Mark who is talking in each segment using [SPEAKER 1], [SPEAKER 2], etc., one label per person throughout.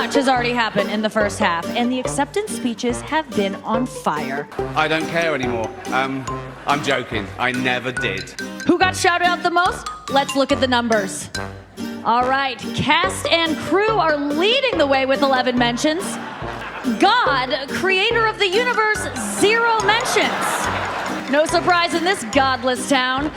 [SPEAKER 1] much has already happened in the first half, and the acceptance speeches have been on fire.
[SPEAKER 2] I don't care anymore. I'm joking. I never did.
[SPEAKER 1] Who got shouted out the most? Let's look at the numbers. All right, cast and crew are leading the way with 11 mentions. God, creator of the universe, 0 mentions. No surprise in this godless town.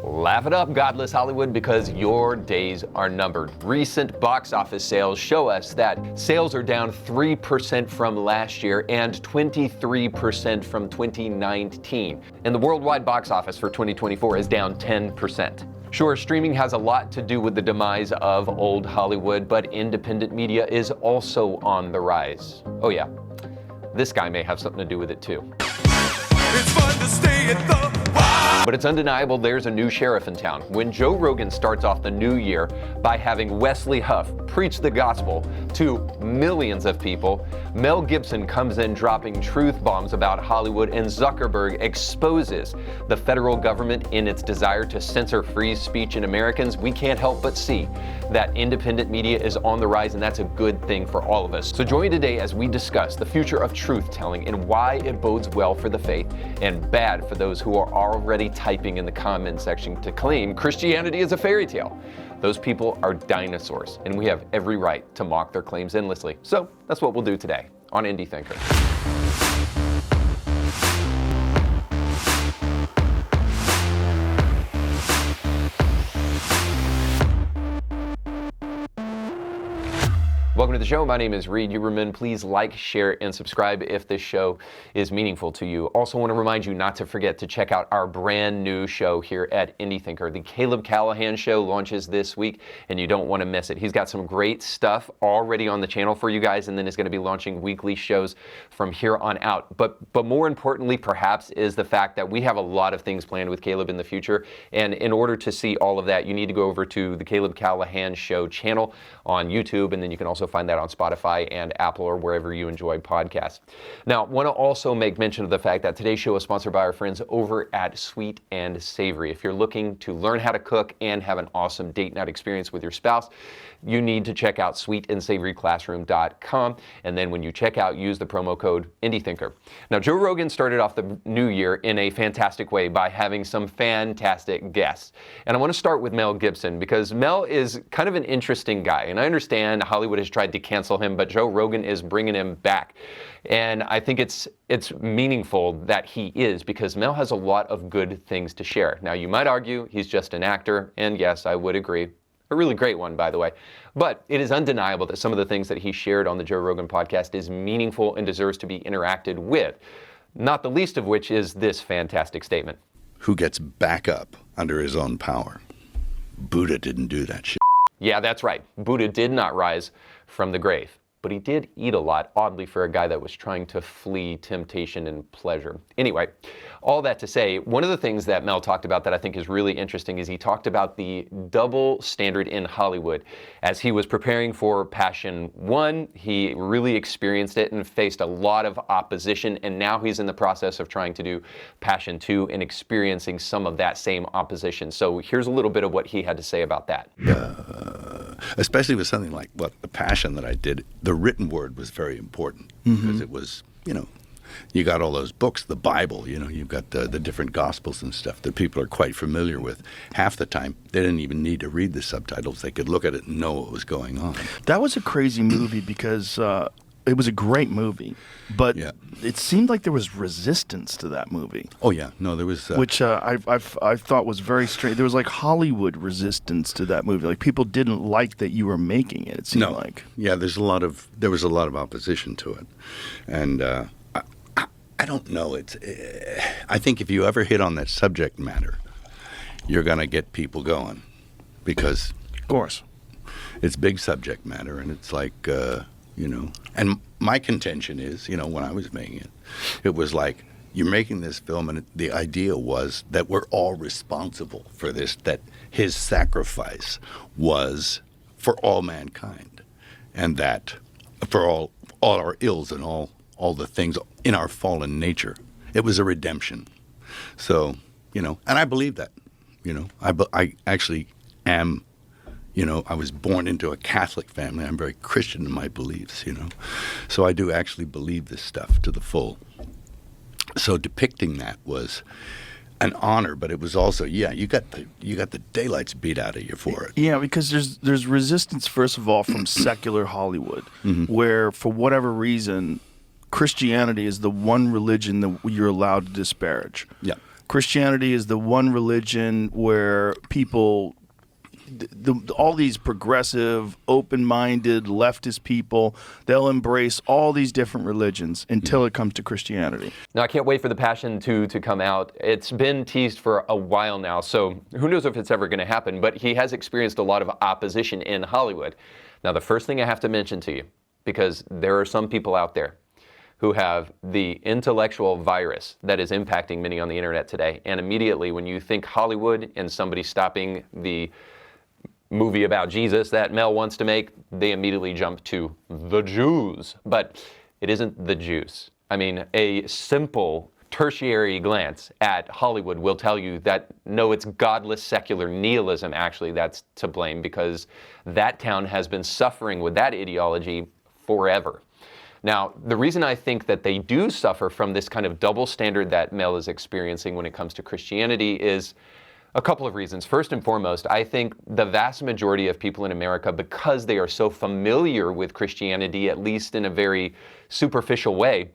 [SPEAKER 3] Laugh it up, godless Hollywood, because your days are numbered. Recent box office sales show us that sales are down 3% from last year and 23% from 2019. And the worldwide box office for 2024 is down 10%. Sure, streaming has a lot to do with the demise of old Hollywood, but independent media is also on the rise. Oh yeah, this guy may have something to do with it too.
[SPEAKER 4] It's fun to stay at the
[SPEAKER 3] But it's undeniable there's a new sheriff in town. When Joe Rogan starts off the new year by having Wesley Huff preach the gospel to millions of people, Mel Gibson comes in dropping truth bombs about Hollywood, and Zuckerberg exposes the federal government in its desire to censor free speech in Americans, we can't help but see that independent media is on the rise, and that's a good thing for all of us. So join me today as we discuss the future of truth-telling and why it bodes well for the faith and bad for those who are already typing in the comment section to claim Christianity is a fairy tale. Those people are dinosaurs, and we have every right to mock their claims endlessly. So that's what we'll do today on Indie Thinker. Welcome to the show. My name is Reed Uberman. Please like, share, and subscribe if this show is meaningful to you. Also want to remind you not to forget to check out our brand new show here at Indie Thinker. The Caleb Callahan Show launches this week, and you don't want to miss it. He's got some great stuff already on the channel for you guys, and then is going to be launching weekly shows from here on out. But more importantly, perhaps, is the fact that we have a lot of things planned with Caleb in the future, and in order to see all of that, you need to go over to the Caleb Callahan Show channel on YouTube, and then you can also find that on Spotify and Apple or wherever you enjoy podcasts. Now, want to also make mention of the fact that today's show is sponsored by our friends over at Sweet and Savory. If you're looking to learn how to cook and have an awesome date night experience with your spouse, you need to check out sweetandsavoryclassroom.com, and then when you check out, use the promo code IndieThinker. Now, Joe Rogan started off the new year in a fantastic way by having some fantastic guests. And I want to start with Mel Gibson, because Mel is kind of an interesting guy, and I understand Hollywood has tried to cancel him, but Joe Rogan is bringing him back. And I think it's meaningful that he is, because Mel has a lot of good things to share. Now, you might argue he's just an actor, and yes, I would agree. A really great one, by the way. But it is undeniable that some of the things that he shared on the Joe Rogan podcast is meaningful and deserves to be interacted with, not the least of which is this fantastic statement.
[SPEAKER 5] Who gets back up under his own power? Buddha didn't do that shit.
[SPEAKER 3] Yeah, that's right. Buddha did not rise from the grave, but he did eat a lot, oddly, for a guy that was trying to flee temptation and pleasure. Anyway, all that to say, one of the things that Mel talked about that I think is really interesting is he talked about the double standard in Hollywood. As he was preparing for Passion 1, he really experienced it and faced a lot of opposition, and now he's in the process of trying to do Passion 2 and experiencing some of that same opposition. So here's a little bit of what he had to say about that.
[SPEAKER 5] Especially with something like the Passion that I did, the written word was very important, because it was, you got all those books, the Bible, you've got the different Gospels and stuff that people are quite familiar with. Half the time, they didn't even need to read the subtitles. They could look at it and know what was going on.
[SPEAKER 6] That was a crazy movie because it was a great movie, but it seemed like there was resistance to that movie.
[SPEAKER 5] Oh, yeah. No, there was...
[SPEAKER 6] which I thought was very strange. There was like Hollywood resistance to that movie. Like people didn't like that you were making it, it seemed like.
[SPEAKER 5] Yeah, there was a lot of opposition to it. And I don't know. I think if you ever hit on that subject matter, you're going to get people going, because...
[SPEAKER 6] Of course.
[SPEAKER 5] It's big subject matter, and it's like... and my contention is, when I was making it, it was like, you're making this film, and the idea was that we're all responsible for this, that his sacrifice was for all mankind, and that for all our ills and all the things in our fallen nature, it was a redemption. So, and I believe that, I actually am I was born into a Catholic family. I'm very Christian in my beliefs, So I do actually believe this stuff to the full. So depicting that was an honor, but it was also, you got the daylights beat out of you for it.
[SPEAKER 6] Yeah, because there's resistance, first of all, from secular Hollywood, where for whatever reason, Christianity is the one religion that you're allowed to disparage.
[SPEAKER 5] Yeah.
[SPEAKER 6] Christianity is the one religion where people, all these progressive, open-minded, leftist people, they'll embrace all these different religions until it comes to Christianity.
[SPEAKER 3] Now, I can't wait for the Passion 2 to come out. It's been teased for a while now, so who knows if it's ever going to happen, but he has experienced a lot of opposition in Hollywood. Now, the first thing I have to mention to you, because there are some people out there who have the intellectual virus that is impacting many on the internet today, and immediately when you think Hollywood and somebody stopping the movie about Jesus that Mel wants to make, they immediately jump to the Jews. But it isn't the Jews. I mean, a simple tertiary glance at Hollywood will tell you that no, it's godless secular nihilism actually that's to blame, because that town has been suffering with that ideology forever. Now, the reason I think that they do suffer from this kind of double standard that Mel is experiencing when it comes to Christianity is a couple of reasons. First and foremost, I think the vast majority of people in America, because they are so familiar with Christianity, at least in a very superficial way,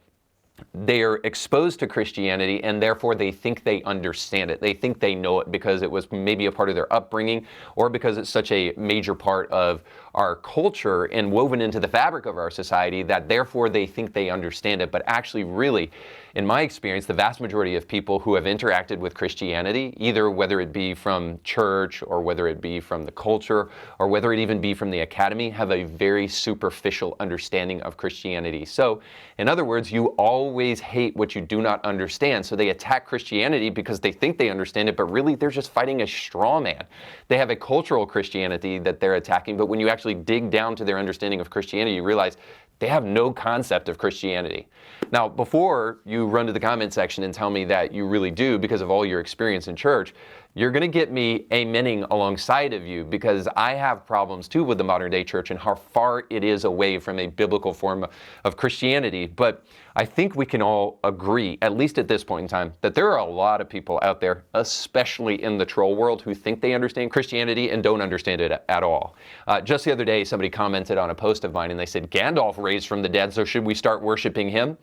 [SPEAKER 3] they are exposed to Christianity and therefore they think they understand it. They think they know it because it was maybe a part of their upbringing or because it's such a major part of our culture and woven into the fabric of our society that therefore they think they understand it. But actually, really, in my experience, the vast majority of people who have interacted with Christianity, either whether it be from church or whether it be from the culture or whether it even be from the academy, have a very superficial understanding of Christianity. So, in other words, you always hate what you do not understand. So they attack Christianity because they think they understand it, but really they're just fighting a straw man. They have a cultural Christianity that they're attacking, but when you actually dig down to their understanding of Christianity, you realize they have no concept of Christianity. Now, before you run to the comment section and tell me that you really do because of all your experience in church, you're going to get me amening alongside of you, because I have problems too with the modern day church and how far it is away from a biblical form of Christianity. But I think we can all agree, at least at this point in time, that there are a lot of people out there, especially in the troll world, who think they understand Christianity and don't understand it at all. Just the other day, somebody commented on a post of mine and they said, Gandalf raised from the dead, so should we start worshiping him?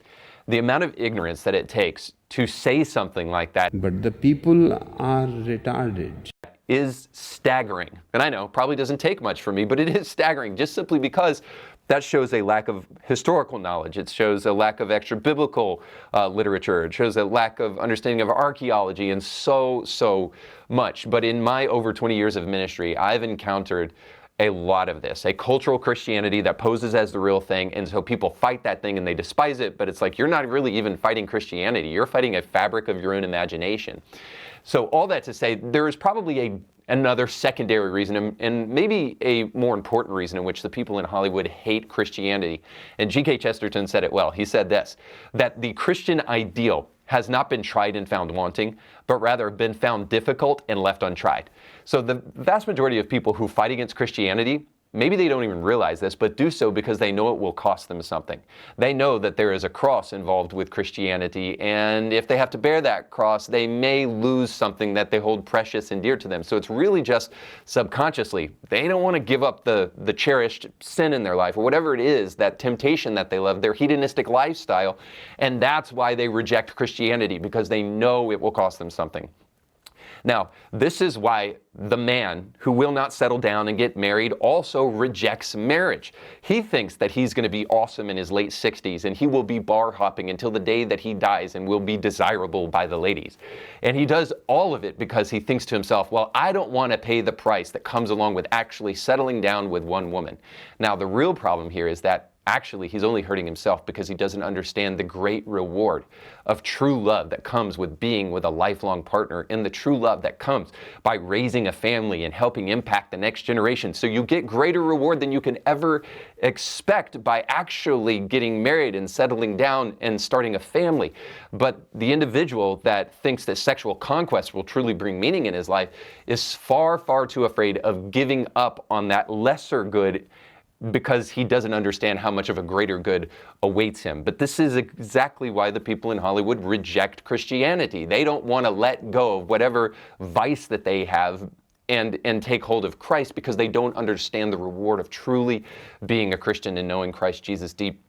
[SPEAKER 3] The amount of ignorance that it takes to say something like that,
[SPEAKER 7] but the people are retarded,
[SPEAKER 3] is staggering. And I know, probably doesn't take much for me, but it is staggering just simply because that shows a lack of historical knowledge. It shows a lack of extra biblical literature. It shows a lack of understanding of archaeology and so much. But in my over 20 years of ministry, I've encountered a lot of this, a cultural Christianity that poses as the real thing, and so people fight that thing and they despise it, but it's like you're not really even fighting Christianity, you're fighting a fabric of your own imagination. So all that to say, there is probably another secondary reason, and maybe a more important reason in which the people in Hollywood hate Christianity. And G.K. Chesterton said it well. He said this, that the Christian ideal has not been tried and found wanting, but rather been found difficult and left untried. So the vast majority of people who fight against Christianity, maybe they don't even realize this, but do so because they know it will cost them something. They know that there is a cross involved with Christianity, and if they have to bear that cross, they may lose something that they hold precious and dear to them. So it's really just subconsciously, they don't want to give up the cherished sin in their life, or whatever it is, that temptation that they love, their hedonistic lifestyle, and that's why they reject Christianity, because they know it will cost them something. Now, this is why the man who will not settle down and get married also rejects marriage. He thinks that he's going to be awesome in his late 60s and he will be bar hopping until the day that he dies and will be desirable by the ladies. And he does all of it because he thinks to himself, well, I don't want to pay the price that comes along with actually settling down with one woman. Now, the real problem here is that actually he's only hurting himself because he doesn't understand the great reward of true love that comes with being with a lifelong partner, and the true love that comes by raising a family and helping impact the next generation. So you get greater reward than you can ever expect by actually getting married and settling down and starting a family. But the individual that thinks that sexual conquest will truly bring meaning in his life is far, far too afraid of giving up on that lesser good because he doesn't understand how much of a greater good awaits him. But this is exactly why the people in Hollywood reject Christianity. They don't want to let go of whatever vice that they have and take hold of Christ, because they don't understand the reward of truly being a Christian and knowing Christ Jesus deep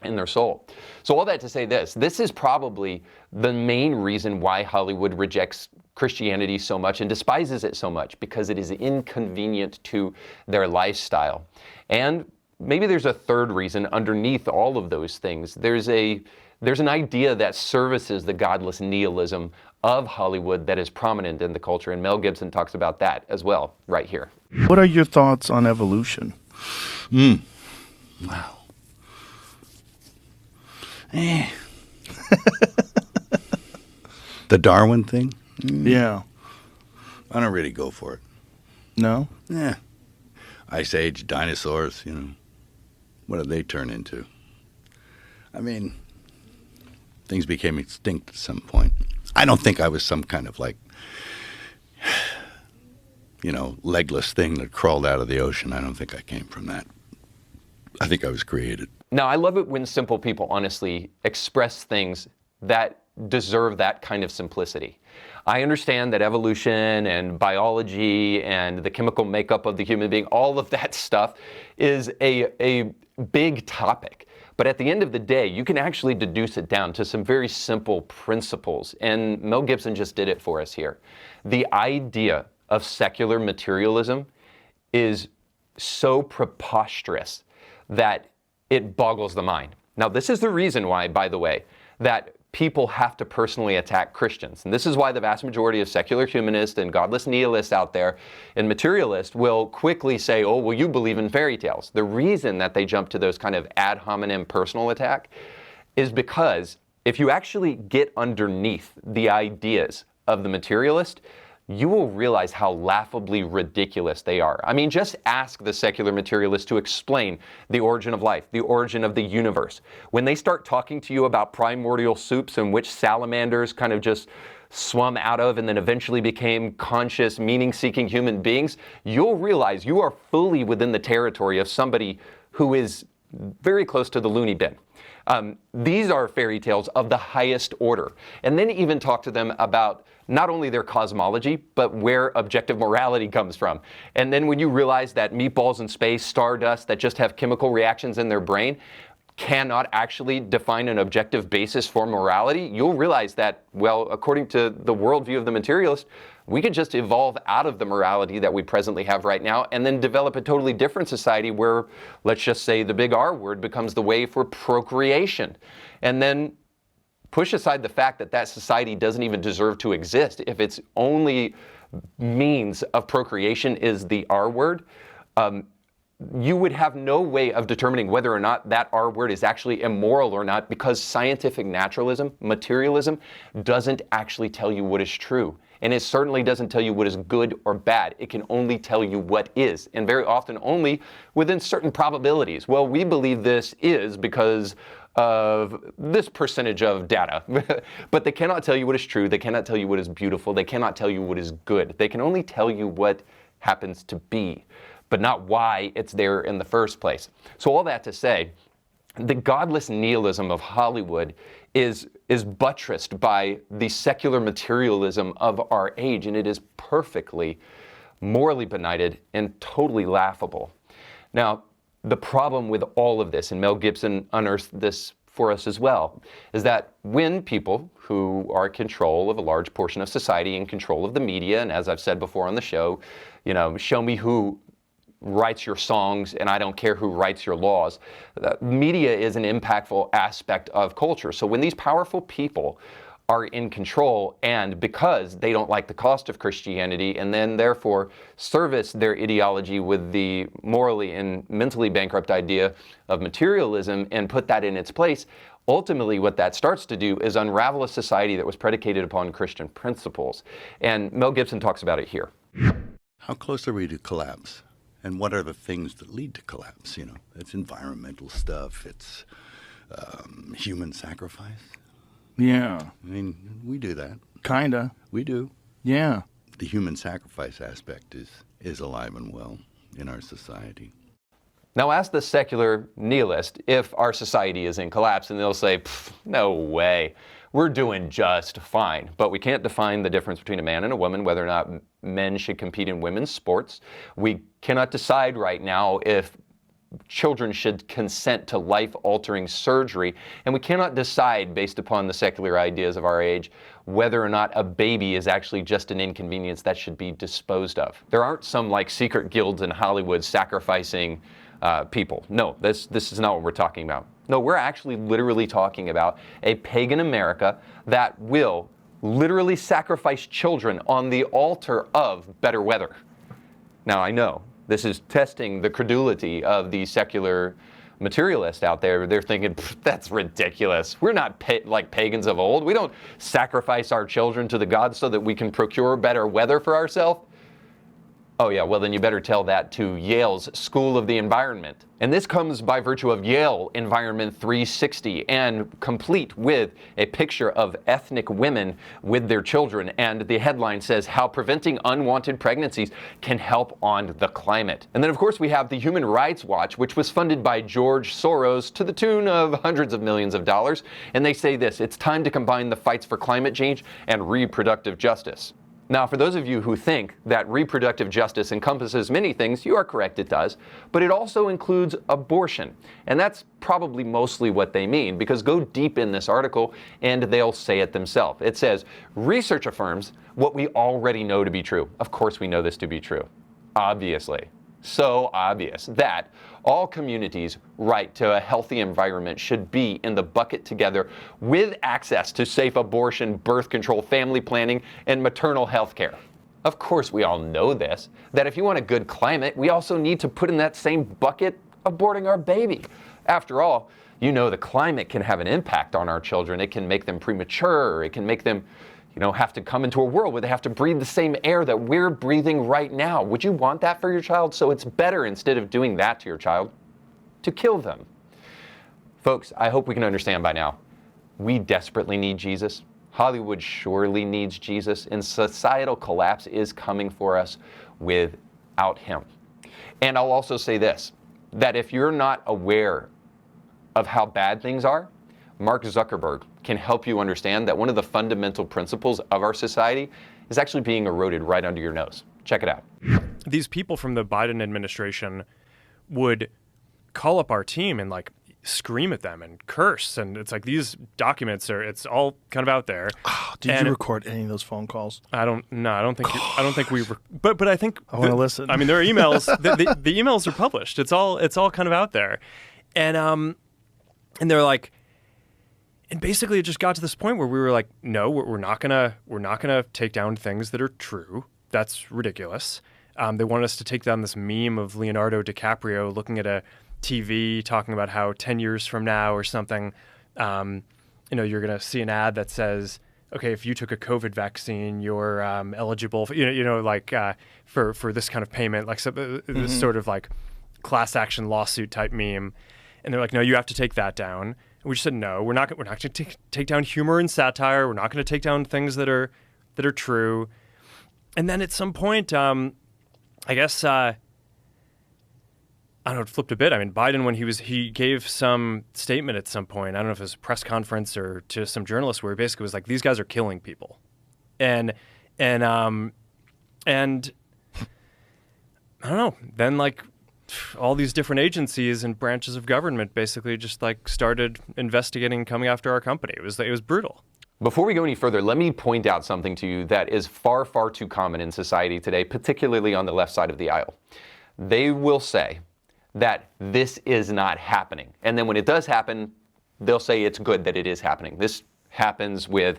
[SPEAKER 3] in their soul. So all that to say this is probably the main reason why Hollywood rejects Christianity so much and despises it so much, because it is inconvenient to their lifestyle. And maybe there's a third reason underneath all of those things. There's an idea that services the godless nihilism of Hollywood that is prominent in the culture, and Mel Gibson talks about that as well right here.
[SPEAKER 6] What are your thoughts on evolution?
[SPEAKER 5] Wow. The Darwin thing?
[SPEAKER 6] Yeah.
[SPEAKER 5] I don't really go for it.
[SPEAKER 6] No?
[SPEAKER 5] Yeah. Ice Age, dinosaurs, what did they turn into? I mean, things became extinct at some point. I don't think I was some kind of legless thing that crawled out of the ocean. I don't think I came from that. I think I was created.
[SPEAKER 3] Now, I love it when simple people honestly express things that deserve that kind of simplicity. I understand that evolution and biology and the chemical makeup of the human being, all of that stuff is a big topic. But at the end of the day, you can actually deduce it down to some very simple principles. And Mel Gibson just did it for us here. The idea of secular materialism is so preposterous that it boggles the mind. Now, this is the reason why, by the way, that people have to personally attack Christians. And this is why the vast majority of secular humanists and godless nihilists out there and materialists will quickly say, oh, well, you believe in fairy tales. The reason that they jump to those kind of ad hominem personal attack is because if you actually get underneath the ideas of the materialist, you will realize how laughably ridiculous they are. I mean, just ask the secular materialist to explain the origin of life, the origin of the universe. When they start talking to you about primordial soups and which salamanders kind of just swum out of and then eventually became conscious, meaning-seeking human beings, you'll realize you are fully within the territory of somebody who is very close to the loony bin. These are fairy tales of the highest order. And then even talk to them about not only their cosmology, but where objective morality comes from. And then when you realize that meatballs in space, stardust that just have chemical reactions in their brain, cannot actually define an objective basis for morality, you'll realize that, well, according to the worldview of the materialist, we could just evolve out of the morality that we presently have right now and then develop a totally different society where, let's just say, the big R word becomes the way for procreation. And then push aside the fact that that society doesn't even deserve to exist if its only means of procreation is the R word. You would have no way of determining whether or not that R word is actually immoral or not, because scientific naturalism, materialism, doesn't actually tell you what is true. And it certainly doesn't tell you what is good or bad. It can only tell you what is, and very often only within certain probabilities. Well, we believe this is because of this percentage of data. But they cannot tell you what is true. They cannot tell you what is beautiful. They cannot tell you what is good. They can only tell you what happens to be, but not why it's there in the first place. So all that to say, the godless nihilism of Hollywood is buttressed by the secular materialism of our age, and it is perfectly morally benighted and totally laughable. Now, the problem with all of this, and Mel Gibson unearthed this for us as well, is that when people who are in control of a large portion of society, in control of the media, and as I've said before on the show, show me who writes your songs and I don't care who writes your laws. Media is an impactful aspect of culture. So when these powerful people are in control, and because they don't like the cost of Christianity and then therefore service their ideology with the morally and mentally bankrupt idea of materialism and put that in its place, ultimately what that starts to do is unravel a society that was predicated upon Christian principles. And Mel Gibson talks about it here.
[SPEAKER 5] How close are we to collapse? And what are the things that lead to collapse? You know, it's environmental stuff. It's human sacrifice.
[SPEAKER 6] Yeah.
[SPEAKER 5] I mean, we do that.
[SPEAKER 6] Kinda.
[SPEAKER 5] We do.
[SPEAKER 6] Yeah.
[SPEAKER 5] The human sacrifice aspect is alive and well in our society.
[SPEAKER 3] Now ask the secular nihilist if our society is in collapse, and they'll say, no way, we're doing just fine. But we can't define the difference between a man and a woman, whether or not men should compete in women's sports. We cannot decide right now if children should consent to life-altering surgery, and we cannot decide, based upon the secular ideas of our age, whether or not a baby is actually just an inconvenience that should be disposed of. There aren't some like secret guilds in Hollywood sacrificing people. No, this is not what we're talking about. No, we're actually literally talking about a pagan America that will literally sacrifice children on the altar of better weather. Now, I know this is testing the credulity of the secular materialist out there. They're thinking, that's ridiculous. We're not like pagans of old. We don't sacrifice our children to the gods so that we can procure better weather for ourselves. Oh yeah, well then you better tell that to Yale's School of the Environment. And this comes by virtue of Yale Environment 360, and complete with a picture of ethnic women with their children. And the headline says, how preventing unwanted pregnancies can help on the climate. And then of course we have the Human Rights Watch, which was funded by George Soros to the tune of hundreds of millions of dollars. And they say this: it's time to combine the fights for climate change and reproductive justice. Now, for those of you who think that reproductive justice encompasses many things, you are correct, it does, but it also includes abortion. And that's probably mostly what they mean, because go deep in this article and they'll say it themselves. It says, research affirms what we already know to be true. Of course we know this to be true. Obviously. So obvious that all communities' right to a healthy environment should be in the bucket together with access to safe abortion, birth control, family planning, and maternal health care. Of course, we all know this, that if you want a good climate, we also need to put in that same bucket aborting our baby. After all, you know the climate can have an impact on our children. It can make them premature. It can make them have to come into a world where they have to breathe the same air that we're breathing right now. Would you want that for your child? So it's better, instead of doing that to your child, to kill them. Folks, I hope we can understand by now. We desperately need Jesus. Hollywood surely needs Jesus, and societal collapse is coming for us without him. And I'll also say this, that if you're not aware of how bad things are, Mark Zuckerberg can help you understand that one of the fundamental principles of our society is actually being eroded right under your nose. Check it out.
[SPEAKER 8] These people from the Biden administration would call up our team and scream at them and curse, and it's like these documents it's all kind of out there.
[SPEAKER 6] Oh, did you record any of those phone calls?
[SPEAKER 8] I don't think we but I think
[SPEAKER 6] I want to listen.
[SPEAKER 8] I mean, there are emails. the emails are published. It's all kind of out there, and they're like. And basically, it just got to this point where we were like, no, we're not gonna take down things that are true. That's ridiculous. They wanted us to take down this meme of Leonardo DiCaprio looking at a TV talking about how 10 years from now or something, you're gonna see an ad that says, okay, if you took a COVID vaccine, you're eligible for, for this kind of payment, this sort of class action lawsuit type meme. And they're like, no, you have to take that down. We just said no. We're not going to take down humor and satire. We're not going to take down things that are true. And then at some point, I guess I don't know. It flipped a bit. I mean, Biden, when he gave some statement at some point. I don't know if it was a press conference or to some journalists, where he basically was like, "These guys are killing people," and I don't know. Then all these different agencies and branches of government basically just started investigating, coming after our company. It was brutal.
[SPEAKER 3] Before we go any further, let me point out something to you that is far, far too common in society today, particularly on the left side of the aisle. They will say that this is not happening. And then when it does happen, they'll say it's good that it is happening. This happens with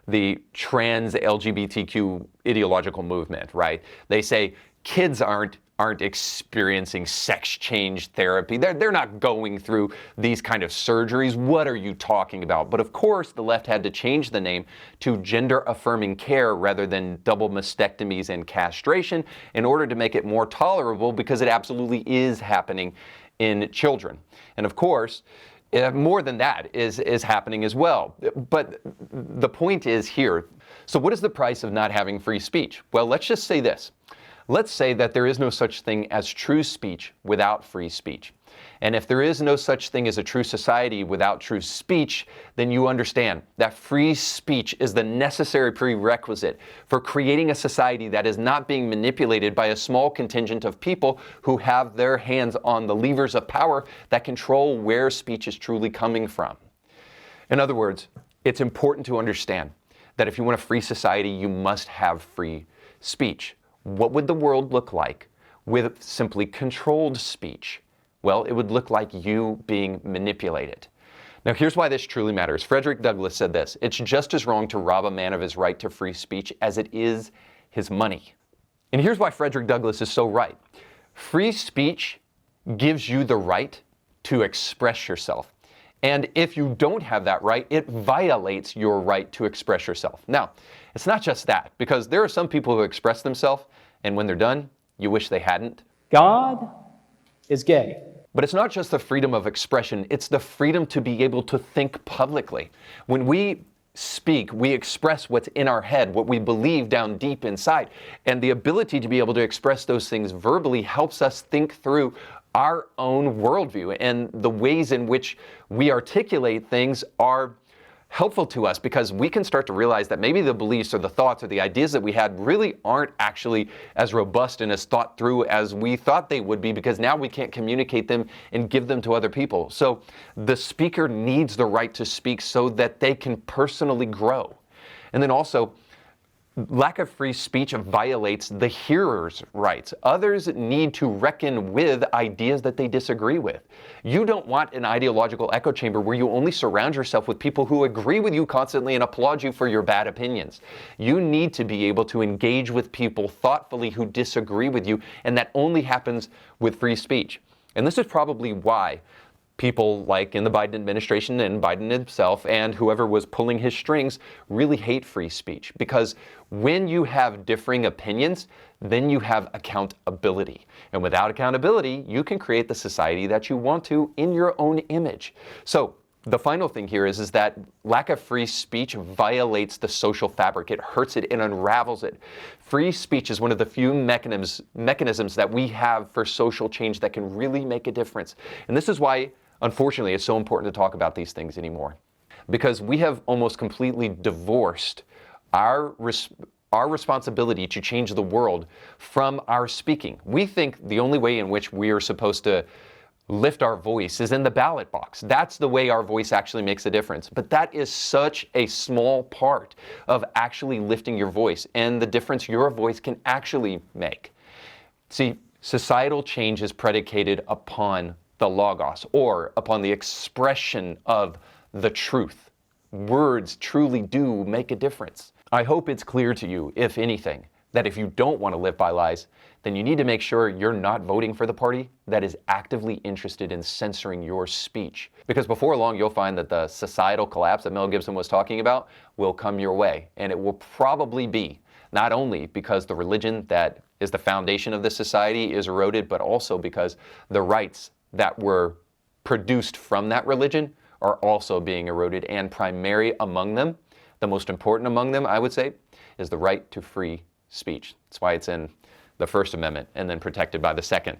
[SPEAKER 3] the trans LGBTQ ideological movement, right? They say kids aren't experiencing sex change therapy. They're not going through these kind of surgeries. What are you talking about? But of course, the left had to change the name to gender affirming care rather than double mastectomies and castration in order to make it more tolerable, because it absolutely is happening in children. And of course, more than that is happening as well. But the point is here, so what is the price of not having free speech? Well, let's just say this. Let's say that there is no such thing as true speech without free speech. And if there is no such thing as a true society without true speech, then you understand that free speech is the necessary prerequisite for creating a society that is not being manipulated by a small contingent of people who have their hands on the levers of power that control where speech is truly coming from. In other words, it's important to understand that if you want a free society, you must have free speech. What would the world look like with simply controlled speech? Well, it would look like you being manipulated. Now, here's why this truly matters. Frederick Douglass said this: "It's just as wrong to rob a man of his right to free speech as it is his money." And here's why Frederick Douglass is so right. Free speech gives you the right to express yourself. And if you don't have that right, it violates your right to express yourself. Now, it's not just that, because there are some people who express themselves, and when they're done, you wish they hadn't.
[SPEAKER 9] God is gay.
[SPEAKER 3] But it's not just the freedom of expression, it's the freedom to be able to think publicly. When we speak, we express what's in our head, what we believe down deep inside. And the ability to be able to express those things verbally helps us think through our own worldview, and the ways in which we articulate things are helpful to us, because we can start to realize that maybe the beliefs or the thoughts or the ideas that we had really aren't actually as robust and as thought through as we thought they would be, because now we can't communicate them and give them to other people. So the speaker needs the right to speak so that they can personally grow. And then also, lack of free speech violates the hearer's rights. Others need to reckon with ideas that they disagree with. You don't want an ideological echo chamber where you only surround yourself with people who agree with you constantly and applaud you for your bad opinions. You need to be able to engage with people thoughtfully who disagree with you, and that only happens with free speech. And this is probably why people like in the Biden administration and Biden himself and whoever was pulling his strings really hate free speech, because when you have differing opinions, then you have accountability. And without accountability, you can create the society that you want to in your own image. So the final thing here is that lack of free speech violates the social fabric. It hurts it and unravels it. Free speech is one of the few mechanisms that we have for social change that can really make a difference. And this is why, unfortunately, it's so important to talk about these things anymore, because we have almost completely divorced our responsibility to change the world from our speaking. We think the only way in which we are supposed to lift our voice is in the ballot box. That's the way our voice actually makes a difference. But that is such a small part of actually lifting your voice and the difference your voice can actually make. See, societal change is predicated upon the logos, or upon the expression of the truth. Words truly do make a difference. I hope it's clear to you, if anything, that if you don't want to live by lies, then you need to make sure you're not voting for the party that is actively interested in censoring your speech. Because before long, you'll find that the societal collapse that Mel Gibson was talking about will come your way. And it will probably be not only because the religion that is the foundation of this society is eroded, but also because the rights that were produced from that religion are also being eroded. And primary among them, the most important among them, I would say, is the right to free speech. That's why it's in the First Amendment and then protected by the Second.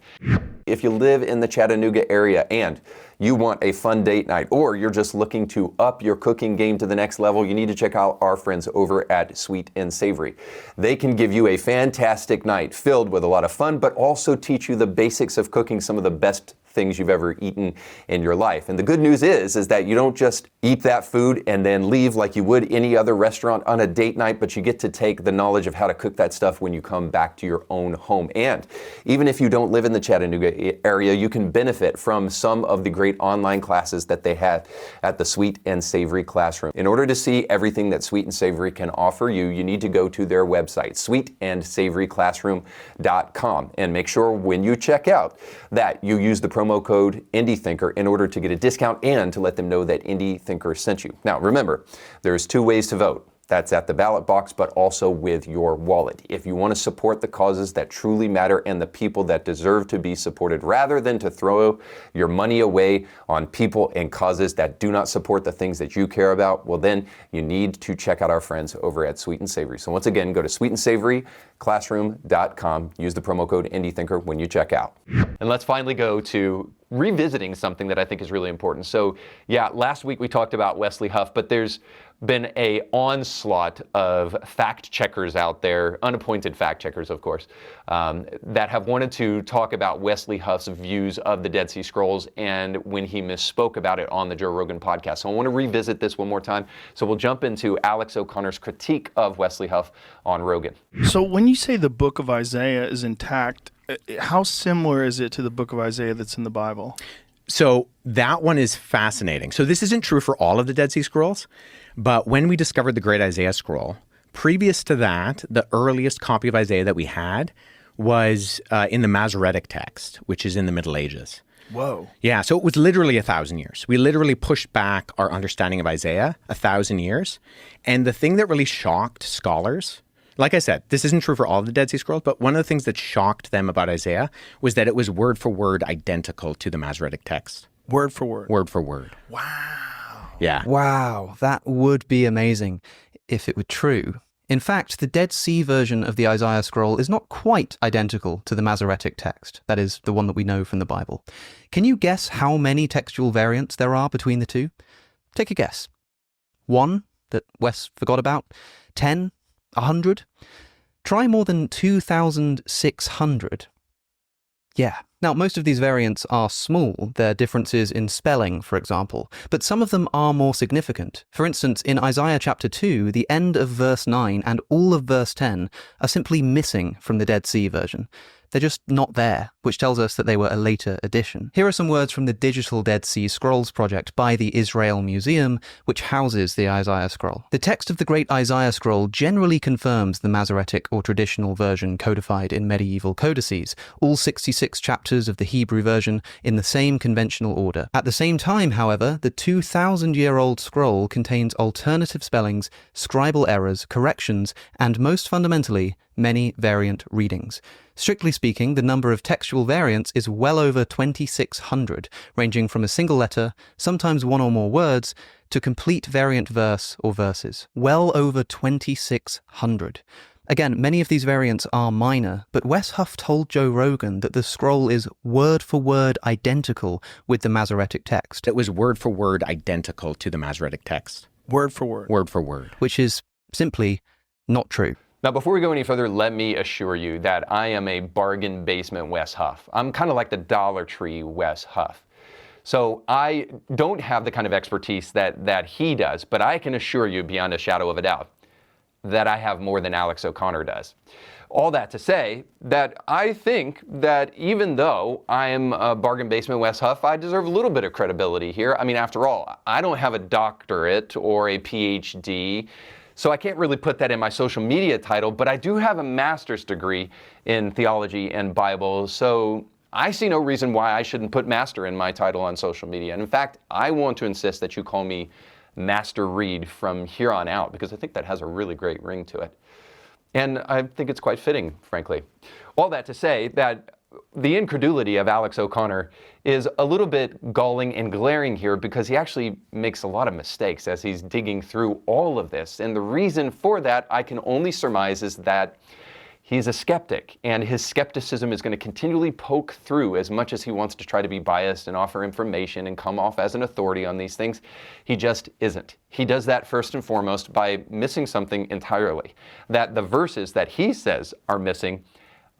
[SPEAKER 3] If you live in the Chattanooga area and you want a fun date night, or you're just looking to up your cooking game to the next level, you need to check out our friends over at Sweet and Savory. They can give you a fantastic night filled with a lot of fun, but also teach you the basics of cooking some of the best things you've ever eaten in your life. And the good news is that you don't just eat that food and then leave like you would any other restaurant on a date night, but you get to take the knowledge of how to cook that stuff when you come back to your own home. And even if you don't live in the Chattanooga area, you can benefit from some of the great online classes that they have at the Sweet and Savory Classroom. In order to see everything that Sweet and Savory can offer you, you need to go to their website, sweetandsavoryclassroom.com, and make sure when you check out that you use the promo code IndieThinker in order to get a discount and to let them know that Indie Thinker sent you. Now, remember, there's 2 ways to vote. That's at the ballot box, but also with your wallet. If you want to support the causes that truly matter and the people that deserve to be supported, rather than to throw your money away on people and causes that do not support the things that you care about, well then you need to check out our friends over at Sweet and Savory. So once again, go to sweetandsavoryclassroom.com. Use the promo code IndieThinker when you check out. And let's finally go to revisiting something that I think is really important. So yeah, last week we talked about Wesley Huff, but there's been an onslaught of fact checkers out there, unappointed fact checkers, of course, that have wanted to talk about Wesley Huff's views of the Dead Sea Scrolls and when he misspoke about it on the Joe Rogan podcast. So I want to revisit this one more time. So we'll jump into Alex O'Connor's critique of Wesley Huff on Rogan.
[SPEAKER 6] So when you say the book of Isaiah is intact, how similar is it to the book of Isaiah that's in the Bible?
[SPEAKER 10] So that one is fascinating. So this isn't true for all of the Dead Sea Scrolls, but when we discovered the Great Isaiah Scroll, previous to that, the earliest copy of Isaiah that we had was in the Masoretic text, which is in the Middle Ages.
[SPEAKER 6] Whoa.
[SPEAKER 10] Yeah, so it was literally 1,000 years. We literally pushed back our understanding of Isaiah 1,000 years. And the thing that really shocked scholars, like I said, this isn't true for all of the Dead Sea Scrolls, but one of the things that shocked them about Isaiah was that it was word for word identical to the Masoretic text.
[SPEAKER 6] Word for word?
[SPEAKER 10] Word for word.
[SPEAKER 6] Wow.
[SPEAKER 10] Yeah.
[SPEAKER 11] Wow, that would be amazing if it were true. In fact, the Dead Sea version of the Isaiah scroll is not quite identical to the Masoretic text, that is, the one that we know from the Bible. Can you guess how many textual variants there are between the two? Take a guess. 1 that Wes forgot about? 10? 100? Try more than 2,600. Yeah. Now, most of these variants are small. They're differences in spelling, for example, but some of them are more significant. For instance, in Isaiah chapter 2, the end of verse 9 and all of verse 10 are simply missing from the Dead Sea version. They're just not there, which tells us that they were a later addition. Here are some words from the Digital Dead Sea Scrolls project by the Israel Museum, which houses the Isaiah scroll. The text of the Great Isaiah scroll generally confirms the Masoretic or traditional version codified in medieval codices, all 66 chapters of the Hebrew version in the same conventional order. At the same time, however, the 2,000-year-old scroll contains alternative spellings, scribal errors, corrections, and most fundamentally, many variant readings. Strictly speaking, the number of textual variants is well over 2,600, ranging from a single letter, sometimes one or more words, to complete variant verse or verses. Well over 2,600. Again, many of these variants are minor, but Wes Huff told Joe Rogan that the scroll is word for word identical with the Masoretic text.
[SPEAKER 10] It was word for word identical to the Masoretic text.
[SPEAKER 6] Word for word.
[SPEAKER 10] Word for word.
[SPEAKER 11] Which is simply not true.
[SPEAKER 3] Now, before we go any further, let me assure you that I am a bargain basement Wes Huff. I'm kind of like the Dollar Tree Wes Huff. So I don't have the kind of expertise that he does, but I can assure you beyond a shadow of a doubt that I have more than Alex O'Connor does. All that to say that I think that even though I am a bargain basement Wes Huff, I deserve a little bit of credibility here. I mean, after all, I don't have a doctorate or a PhD, so I can't really put that in my social media title, but I do have a master's degree in theology and Bible, so I see no reason why I shouldn't put master in my title on social media. And in fact, I want to insist that you call me Master Reed from here on out, because I think that has a really great ring to it. And I think it's quite fitting, frankly. All that to say that the incredulity of Alex O'Connor is a little bit galling and glaring here because he actually makes a lot of mistakes as he's digging through all of this. And the reason for that, I can only surmise, is that he's a skeptic, and his skepticism is going to continually poke through as much as he wants to try to be biased and offer information and come off as an authority on these things. He just isn't. He does that first and foremost by missing something entirely, that the verses that he says are missing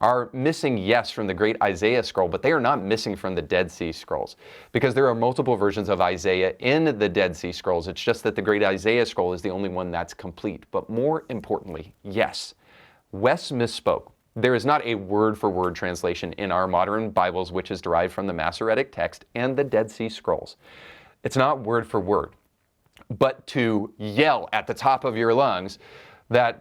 [SPEAKER 3] are missing, yes, from the great Isaiah scroll, but they are not missing from the Dead Sea Scrolls, because there are multiple versions of Isaiah in the Dead Sea Scrolls. It's just that the great Isaiah scroll is the only one that's complete. But more importantly, yes, Wes misspoke. There is not a word-for-word translation in our modern Bibles, which is derived from the Masoretic text and the Dead Sea Scrolls. It's not word for word. But to yell at the top of your lungs that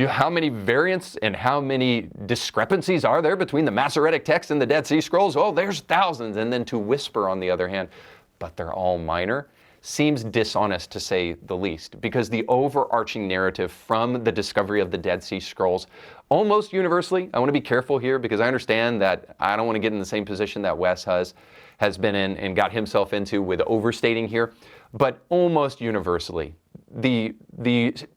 [SPEAKER 3] how many variants and how many discrepancies are there between the Masoretic text and the Dead Sea Scrolls? Oh, there's thousands. And then to whisper, on the other hand, but they're all minor, seems dishonest to say the least, because the overarching narrative from the discovery of the Dead Sea Scrolls, almost universally, I want to be careful here because I understand that I don't want to get in the same position that Wes has been in and got himself into with overstating here, but almost universally, the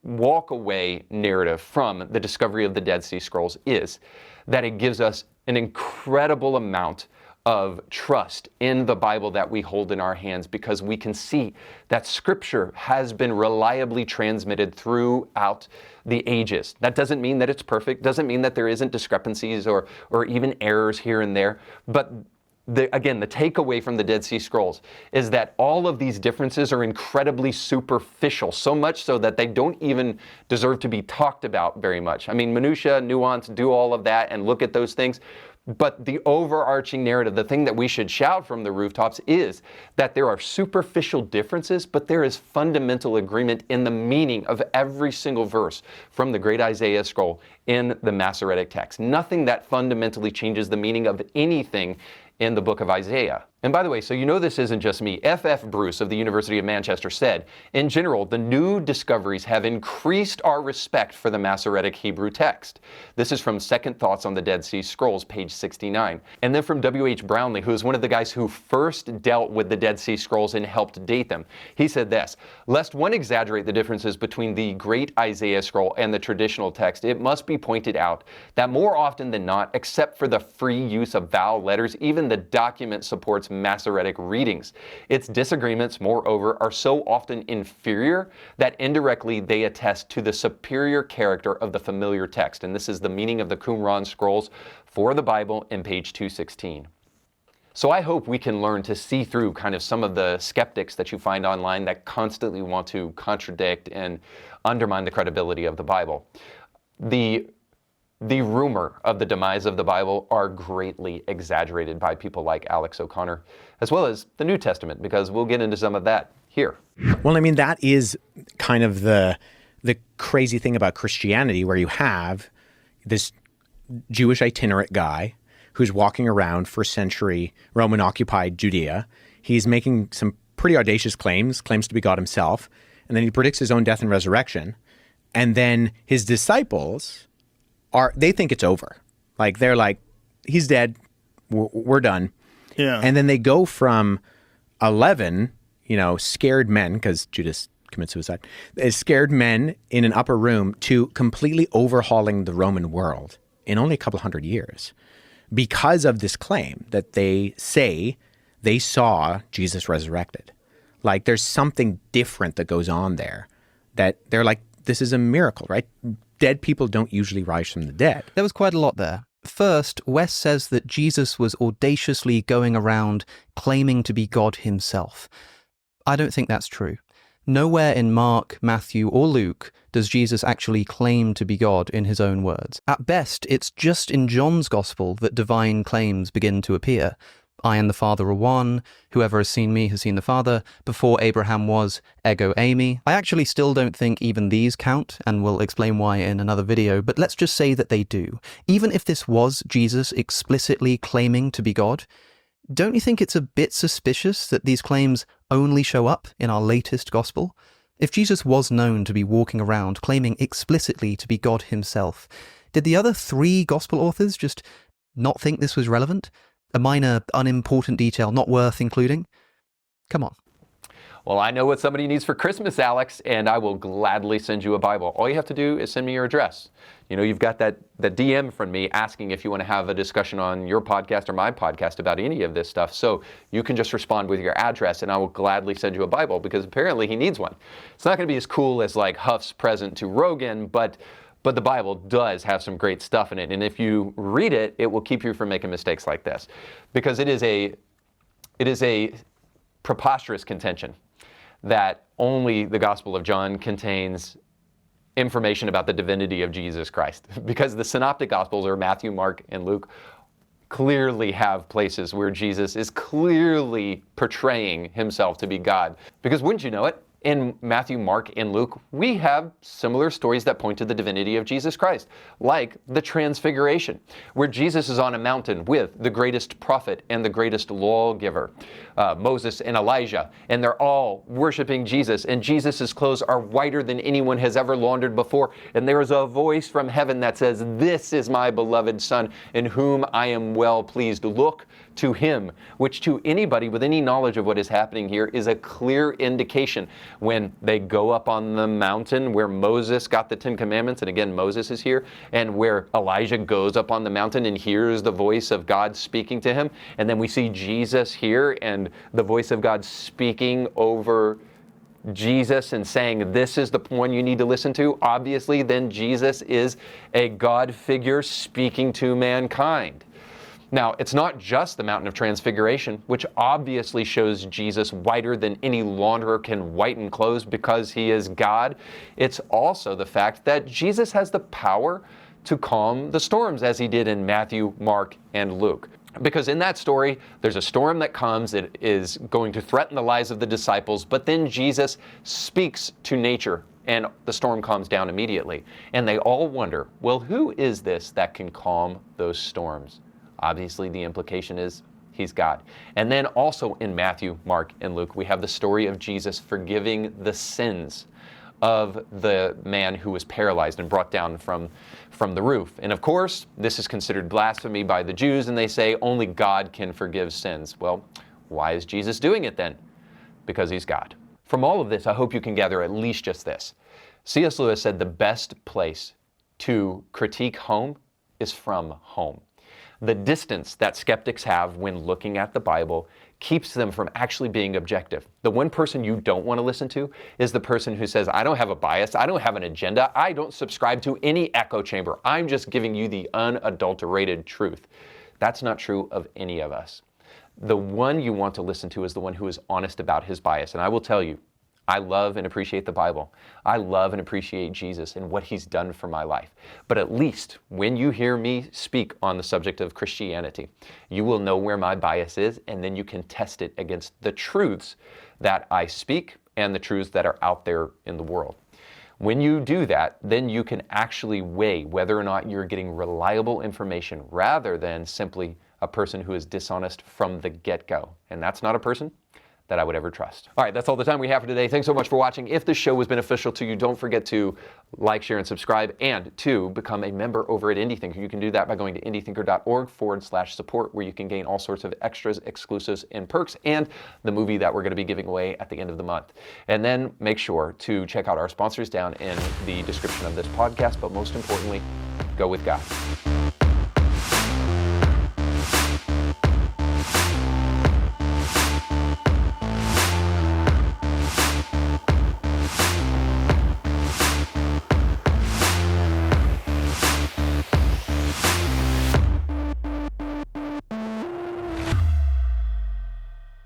[SPEAKER 3] walk-away narrative from the discovery of the Dead Sea Scrolls is that it gives us an incredible amount of trust in the Bible that we hold in our hands, because we can see that Scripture has been reliably transmitted throughout the ages. That doesn't mean that it's perfect, doesn't mean that there isn't discrepancies or even errors here and there, but again, the takeaway from the Dead Sea Scrolls is that all of these differences are incredibly superficial, so much so that they don't even deserve to be talked about very much. I mean, minutia, nuance, do all of that and look at those things. But the overarching narrative, the thing that we should shout from the rooftops, is that there are superficial differences, but there is fundamental agreement in the meaning of every single verse from the great Isaiah scroll in the Masoretic text. Nothing that fundamentally changes the meaning of anything in the book of Isaiah. And by the way, so you know this isn't just me. F.F. Bruce of the University of Manchester said, in general, the new discoveries have increased our respect for the Masoretic Hebrew text. This is from Second Thoughts on the Dead Sea Scrolls, page 69. And then from W.H. Brownlee, who is one of the guys who first dealt with the Dead Sea Scrolls and helped date them. He said this: lest one exaggerate the differences between the great Isaiah scroll and the traditional text, it must be pointed out that more often than not, except for the free use of vowel letters, even the document supports Masoretic readings. Its disagreements, moreover, are so often inferior that indirectly they attest to the superior character of the familiar text. And this is the meaning of the Qumran scrolls for the Bible in page 216. So I hope we can learn to see through kind of some of the skeptics that you find online that constantly want to contradict and undermine the credibility of the Bible. The rumor of the demise of the Bible are greatly exaggerated by people like Alex O'Connor, as well as the New Testament, because we'll get into some of that here.
[SPEAKER 10] Well, I mean, that is kind of the crazy thing about Christianity, where you have this Jewish itinerant guy who's walking around first century Roman-occupied Judea. He's making some pretty audacious claims to be God himself, and then he predicts his own death and resurrection. And then his disciples they think it's over. Like, they're like, he's dead, we're done.
[SPEAKER 6] Yeah.
[SPEAKER 10] And then they go from 11, scared men, because Judas commits suicide, scared men in an upper room, to completely overhauling the Roman world in only a couple hundred years, because of this claim that they say they saw Jesus resurrected. Like, there's something different that goes on there, that they're like, this is a miracle, right? Dead people don't usually rise from the dead.
[SPEAKER 11] There was quite a lot there. First, Wes says that Jesus was audaciously going around claiming to be God himself. I don't think that's true. Nowhere in Mark, Matthew, or Luke does Jesus actually claim to be God in his own words. At best, it's just in John's Gospel that divine claims begin to appear. I and the Father are one. Whoever has seen me has seen the Father. Before Abraham was, ego eimi. I actually still don't think even these count, and we'll explain why in another video, but let's just say that they do. Even if this was Jesus explicitly claiming to be God, don't you think it's a bit suspicious that these claims only show up in our latest gospel? If Jesus was known to be walking around claiming explicitly to be God himself, did the other 3 gospel authors just not think this was relevant? A minor, unimportant detail not worth including? Come on.
[SPEAKER 3] Well, I know what somebody needs for Christmas, Alex, and I will gladly send you a Bible. All you have to do is send me your address. You've got that DM from me asking if you want to have a discussion on your podcast or my podcast about any of this stuff. So you can just respond with your address, and I will gladly send you a Bible, because apparently he needs one. It's not going to be as cool as like Huff's present to Rogan, but But the Bible does have some great stuff in it. And if you read it, it will keep you from making mistakes like this. Because it is a preposterous contention that only the Gospel of John contains information about the divinity of Jesus Christ. Because the synoptic Gospels, or Matthew, Mark, and Luke, clearly have places where Jesus is clearly portraying himself to be God. Because wouldn't you know it, in Matthew, Mark, and Luke, we have similar stories that point to the divinity of Jesus Christ, like the Transfiguration, where Jesus is on a mountain with the greatest prophet and the greatest lawgiver, Moses and Elijah, and they're all worshiping Jesus, and Jesus' clothes are whiter than anyone has ever laundered before, and there is a voice from heaven that says, "This is my beloved Son, in whom I am well pleased. Look to him," which to anybody with any knowledge of what is happening here is a clear indication. When they go up on the mountain where Moses got the 10 Commandments, and again, Moses is here, and where Elijah goes up on the mountain and hears the voice of God speaking to him, and then we see Jesus here and the voice of God speaking over Jesus and saying, "This is the one you need to listen to." Obviously, then Jesus is a God figure speaking to mankind. Now, it's not just the Mountain of Transfiguration, which obviously shows Jesus whiter than any launderer can whiten clothes because he is God. It's also the fact that Jesus has the power to calm the storms, as he did in Matthew, Mark, and Luke. Because in that story, there's a storm that comes that is going to threaten the lives of the disciples, but then Jesus speaks to nature, and the storm calms down immediately. And they all wonder, well, who is this that can calm those storms? Obviously, the implication is he's God. And then also in Matthew, Mark, and Luke, we have the story of Jesus forgiving the sins of the man who was paralyzed and brought down from the roof. And of course, this is considered blasphemy by the Jews, and they say only God can forgive sins. Well, why is Jesus doing it then? Because he's God. From all of this, I hope you can gather at least just this. C.S. Lewis said the best place to critique home is from home. The distance that skeptics have when looking at the Bible keeps them from actually being objective. The one person you don't want to listen to is the person who says, "I don't have a bias, I don't have an agenda, I don't subscribe to any echo chamber. I'm just giving you the unadulterated truth." That's not true of any of us. The one you want to listen to is the one who is honest about his bias. And I will tell you, I love and appreciate the Bible. I love and appreciate Jesus and what he's done for my life. But at least when you hear me speak on the subject of Christianity, you will know where my bias is, and then you can test it against the truths that I speak and the truths that are out there in the world. When you do that, then you can actually weigh whether or not you're getting reliable information rather than simply a person who is dishonest from the get-go. And that's not a person that I would ever trust. All right, that's all the time we have for today. Thanks so much for watching. If this show was beneficial to you, don't forget to like, share, and subscribe, and to become a member over at IndieThinker. You can do that by going to indiethinker.org/support, where you can gain all sorts of extras, exclusives, and perks, and the movie that we're going to be giving away at the end of the month. And then make sure to check out our sponsors down in the description of this podcast, but most importantly, go with God.